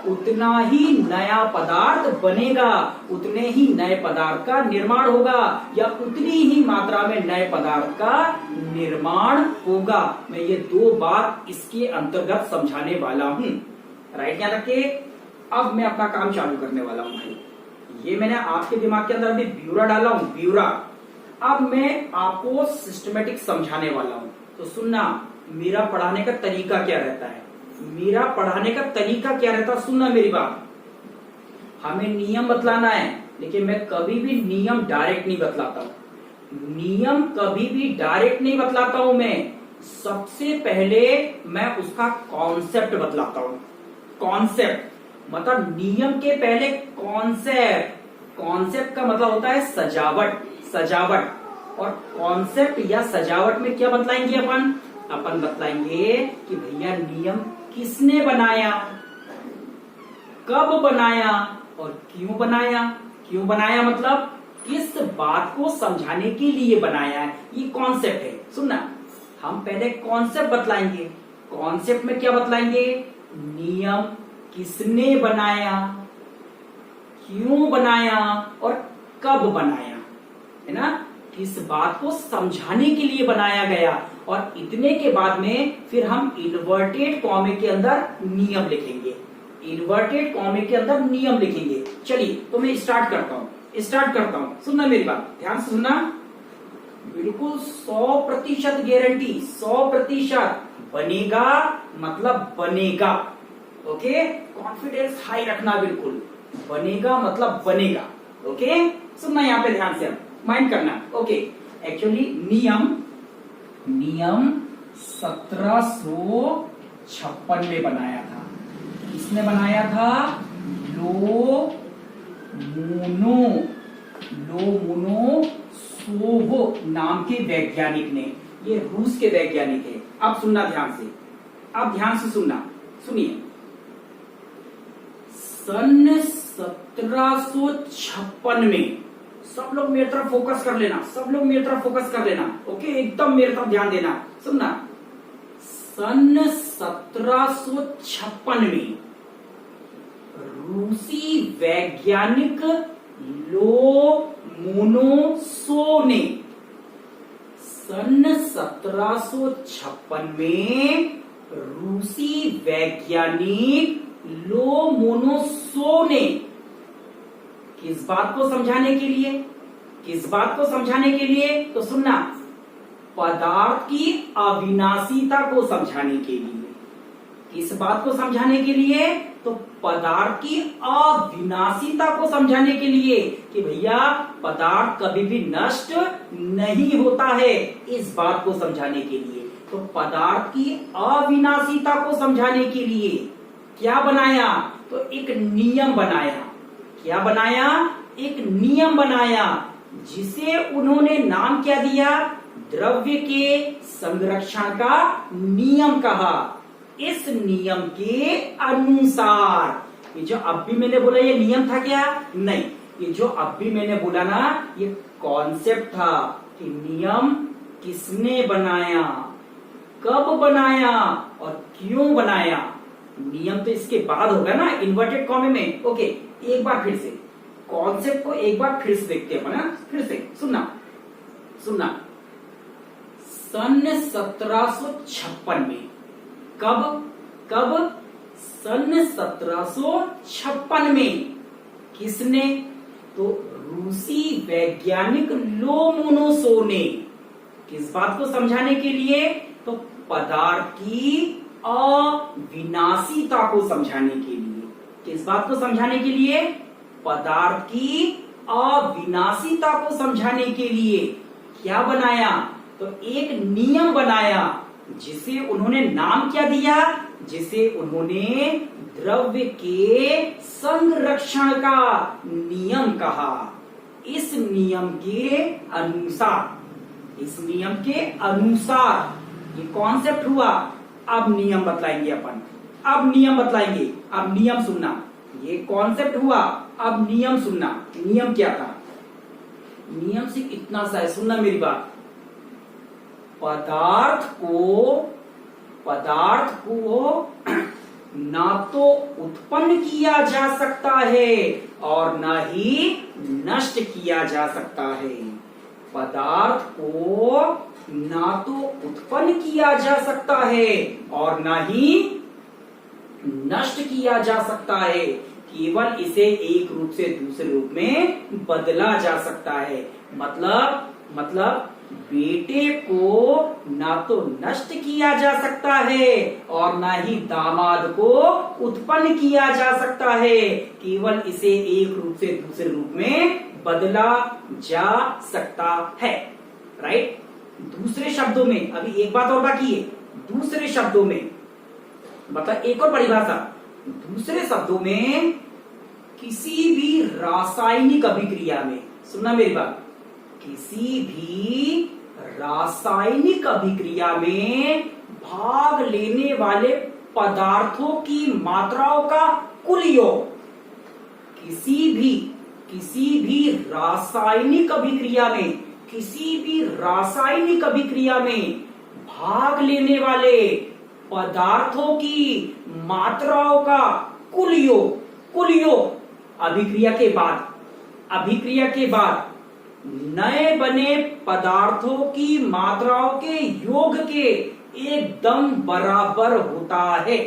उतना ही नया पदार्थ बनेगा, उतने ही नए पदार्थ का निर्माण होगा, या उतनी ही मात्रा में नए पदार्थ का निर्माण होगा। मैं ये दो बात इसके अंतर्गत समझाने वाला हूं। राइट, याद रखिए। अब मैं अपना काम चालू करने वाला हूं भाई। ये मैंने आपके दिमाग के अंदर अभी ब्यूरा डाला हूं, ब्यूरा। अब मैं आपको सिस्टमेटिक समझाने वाला हूं। तो सुनना, मेरा पढ़ाने का तरीका क्या रहता है, मेरा पढ़ाने का तरीका क्या रहता है, सुनना मेरी बात। हमें नियम बतलाना है, लेकिन मैं कभी भी नियम डायरेक्ट नहीं बतलाता हूं। नियम कभी भी डायरेक्ट नहीं बतलाता हूं मैं। सबसे पहले मैं उसका कॉन्सेप्ट बतलाता हूं। कॉन्सेप्ट मतलब नियम के पहले कॉन्सेप्ट। कॉन्सेप्ट का मतलब होता है सजावट, सजावट। और कॉन्सेप्ट या सजावट में क्या बतलाएंगे अपन बतलाएंगे कि भैया नियम किसने बनाया, कब बनाया और क्यों बनाया। क्यों बनाया मतलब किस बात को समझाने के लिए बनाया है, ये कॉन्सेप्ट है। सुनना, हम पहले कॉन्सेप्ट बतलाएंगे। कॉन्सेप्ट में क्या बतलाएंगे, नियम किसने बनाया, क्यों बनाया और कब बनाया, है ना। किस बात को समझाने के लिए बनाया गया। और इतने के बाद में फिर हम इन्वर्टेड कॉमे के अंदर नियम लिखेंगे। इन्वर्टेड कॉमे के अंदर नियम लिखेंगे। चलिए, तो मैं स्टार्ट करता हूं। सुनना मेरी बात, ध्यान से सुनना। बिल्कुल 100% गारंटी, 100% बनेगा मतलब बनेगा। ओके, कॉन्फिडेंस हाई रखना, बिल्कुल बनेगा मतलब बनेगा। ओके, सुनना यहाँ पे ध्यान से, माइंड करना। ओके, एक्चुअली नियम 1756 में बनाया था। किसने बनाया था, लोमोनोसोव नाम के वैज्ञानिक ने। ये रूस के वैज्ञानिक है। अब सुनना ध्यान से, अब ध्यान से सुनना, सुनिए। सन 1756 में, सब लोग मेरी तरफ फोकस कर लेना, सब लोग मेरी तरफ फोकस कर लेना। ओके, एकदम मेरी तरफ ध्यान देना। सुनना, सन 1756 में रूसी वैज्ञानिक लोमोनोसोव ने, सन 1756 में रूसी वैज्ञानिक लोमोनोसोव ने किस बात को समझाने के लिए, किस बात को समझाने के लिए, तो सुनना, पदार्थ की अविनाशीता को समझाने के लिए। किस बात को समझाने के लिए, तो पदार्थ की अविनाशीता को समझाने के लिए, कि भैया पदार्थ कभी भी नष्ट नहीं होता है, इस बात को समझाने के लिए। तो पदार्थ की अविनाशीता को समझाने के लिए क्या बनाया, तो एक नियम बनाया। क्या बनाया, एक नियम बनाया, जिसे उन्होंने नाम क्या दिया, द्रव्य के संरक्षण का नियम कहा। इस नियम के अनुसार, ये जो अब भी मैंने बोला ये नियम था क्या, नहीं, ये जो अब भी मैंने बोला ना ये कॉन्सेप्ट था कि नियम किसने बनाया, कब बनाया और क्यों बनाया। नियम तो इसके बाद होगा ना, इन्वर्टेड कॉमे में। ओके, एक बार फिर से कॉन्सेप्ट को एक बार फिर से देखते हैं ना, फिर से सुनना। सन 1756 में, कब सन 1756 में किसने, तो रूसी वैज्ञानिक लोमोनोसोव ने, किस बात को समझाने के लिए, तो पदार्थ की अविनाशीता को समझाने के लिए। किस बात को समझाने के लिए, पदार्थ की अविनाशीता को समझाने के लिए क्या बनाया, तो एक नियम बनाया, जिसे उन्होंने नाम क्या दिया, जिसे उन्होंने द्रव्य के संरक्षण का नियम कहा। इस नियम के अनुसार ये कॉन्सेप्ट हुआ। अब नियम बतलाएंगे अपन, अब नियम सुनना। ये कॉन्सेप्ट हुआ, अब नियम सुनना। नियम क्या था, नियम सिर्फ इतना सा है, सुनना मेरी बात। पदार्थ को ना तो उत्पन्न किया जा सकता है और न ही नष्ट किया जा सकता है। पदार्थ को ना तो उत्पन्न किया जा सकता है और न ही नष्ट किया जा सकता है, केवल इसे एक रूप से दूसरे रूप में बदला जा सकता है। मतलब बेटे को ना तो नष्ट किया जा सकता है और ना ही दामाद को उत्पन्न किया जा सकता है, केवल इसे एक रूप से दूसरे रूप में बदला जा सकता है। राइट। दूसरे शब्दों में अभी एक बात और बाकी है। दूसरे शब्दों में मतलब एक और परिभाषा, दूसरे शब्दों में किसी भी रासायनिक अभिक्रिया में, सुनना मेरी बात, किसी भी रासायनिक अभिक्रिया में भाग लेने वाले पदार्थों की मात्राओं का कुल योग, किसी भी रासायनिक अभिक्रिया में, किसी भी रासायनिक अभिक्रिया में भाग लेने वाले पदार्थों की मात्राओं का कुल योग अभिक्रिया के बाद नए बने पदार्थों की मात्राओं के योग के एकदम बराबर होता है।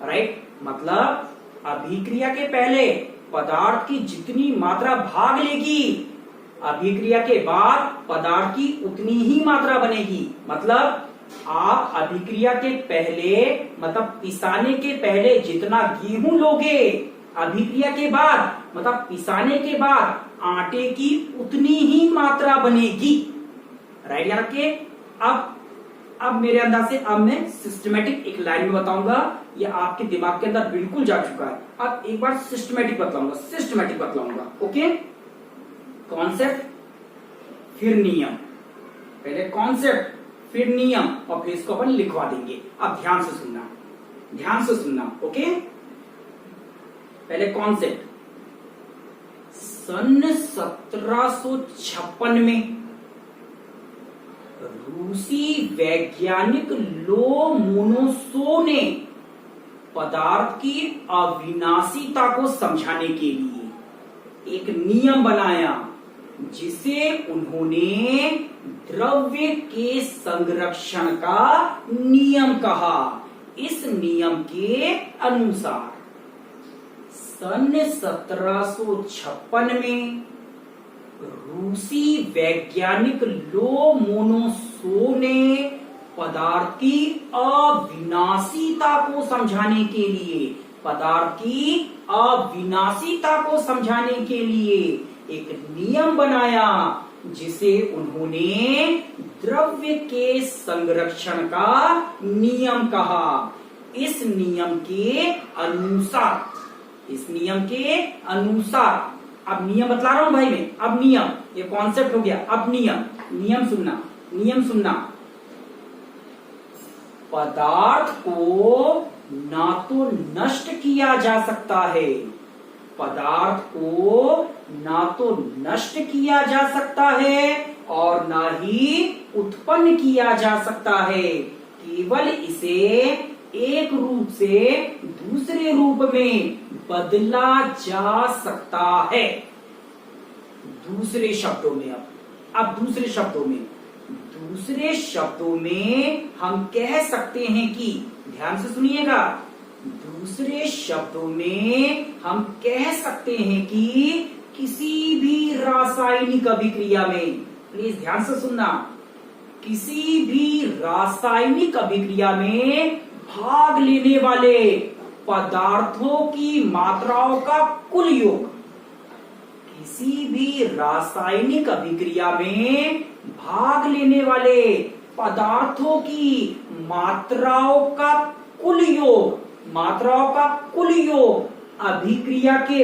राइट। मतलब अभिक्रिया के पहले पदार्थ की जितनी मात्रा भाग लेगी, अभिक्रिया के बाद पदार्थ की उतनी ही मात्रा बनेगी। मतलब आप अभिक्रिया के पहले मतलब पिसाने के पहले जितना गेहूं लोगे, अभिक्रिया के बाद मतलब पिसाने के बाद आटे की उतनी ही मात्रा बनेगी। राइट। याद रखिए। अब मेरे अंदाज से अब मैं सिस्टमेटिक एक लाइन में बताऊंगा, ये आपके दिमाग के अंदर बिल्कुल जा चुका है। अब एक बार सिस्टमेटिक बतलाऊंगा। ओके। कॉन्सेप्ट फिर नियम, पहले कॉन्सेप्ट फिर नियम और फिर इसको अपन लिखवा देंगे। अब ध्यान से सुनना। ओके। पहले कॉन्सेप्ट, सन 1756 में रूसी वैज्ञानिक लोमोनोसोव ने पदार्थ की अविनाशीता को समझाने के लिए एक नियम बनाया, जिसे उन्होंने द्रव्य के संरक्षण का नियम कहा। इस नियम के अनुसार सन 1756 में रूसी वैज्ञानिक लोमोनोसोव ने पदार्थ की अविनाशीता को समझाने के लिए एक नियम बनाया, जिसे उन्होंने द्रव्य के संरक्षण का नियम कहा। इस नियम के अनुसार अब नियम बतला रहा हूं भाई मैं। अब नियम, ये कॉन्सेप्ट हो गया। अब नियम सुनना। पदार्थ को ना तो नष्ट किया जा सकता है, और ना ही उत्पन्न किया जा सकता है, केवल इसे एक रूप से दूसरे रूप में बदला जा सकता है। दूसरे शब्दों में हम कह सकते हैं कि, ध्यान से सुनिएगा, दूसरे शब्दों में हम कह सकते हैं कि किसी भी रासायनिक अभिक्रिया में, प्लीज ध्यान से सुनना, किसी भी रासायनिक अभिक्रिया में भाग लेने वाले पदार्थों की मात्राओं का कुल योग, किसी भी रासायनिक अभिक्रिया में भाग लेने वाले पदार्थों की मात्राओं का कुल योग अभिक्रिया के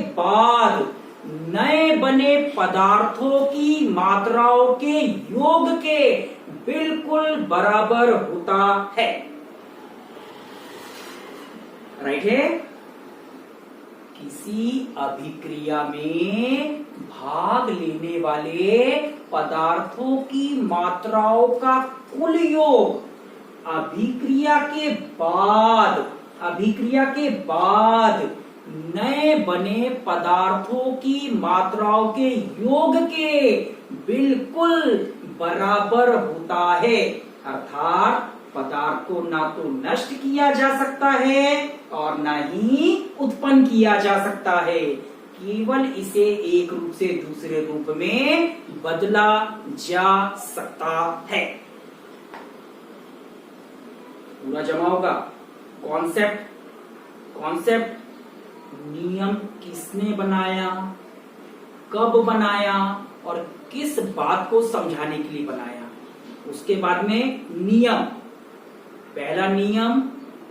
बाद नए बने पदार्थों की मात्राओं के योग के बिल्कुल बराबर होता है। राइट है। किसी अभिक्रिया में भाग लेने वाले पदार्थों की मात्राओं का कुल योग अभिक्रिया के बाद नए बने पदार्थों की मात्राओं के योग के बिल्कुल बराबर होता है। अर्थात पदार्थ को ना तो नष्ट किया जा सकता है और ना ही उत्पन्न किया जा सकता है, केवल इसे एक रूप से दूसरे रूप में बदला जा सकता है। पूरा जमा होगा। कॉन्सेप्ट नियम किसने बनाया, कब बनाया और किस बात को समझाने के लिए बनाया। उसके बाद में नियम। पहला नियम,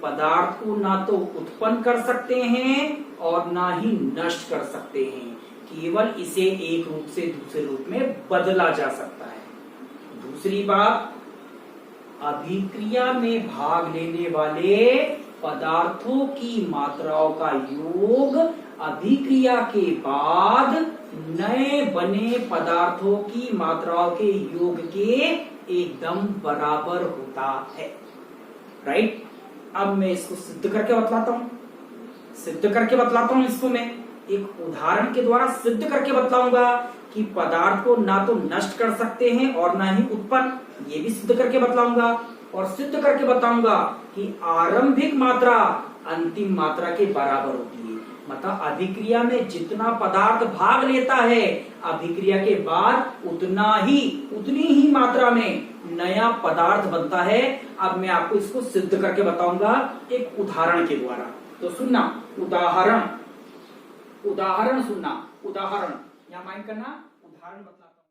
पदार्थ को ना तो उत्पन्न कर सकते हैं और ना ही नष्ट कर सकते हैं, केवल इसे एक रूप से दूसरे रूप में बदला जा सकता है। दूसरी बात, अभिक्रिया में भाग लेने वाले पदार्थों की मात्राओं का योग अभिक्रिया के बाद नए बने पदार्थों की मात्राओं के योग के एकदम बराबर होता है। राइट। अब मैं इसको सिद्ध करके बतलाता हूं इसको मैं एक उदाहरण के द्वारा सिद्ध करके बतलाऊंगा कि पदार्थ को ना तो नष्ट कर सकते हैं और ना ही उत्पन्न, ये भी सिद्ध करके बतलाऊंगा। और सिद्ध करके बताऊंगा कि आरंभिक मात्रा अंतिम मात्रा के बराबर होती है। मतलब अभिक्रिया में जितना पदार्थ भाग लेता है, अभिक्रिया के बाद उतनी ही मात्रा में नया पदार्थ बनता है। अब मैं आपको इसको सिद्ध करके बताऊंगा एक उदाहरण के द्वारा। तो सुनना, उदाहरण सुनना, उदाहरण यहां माइंड करना, उदाहरण मतलब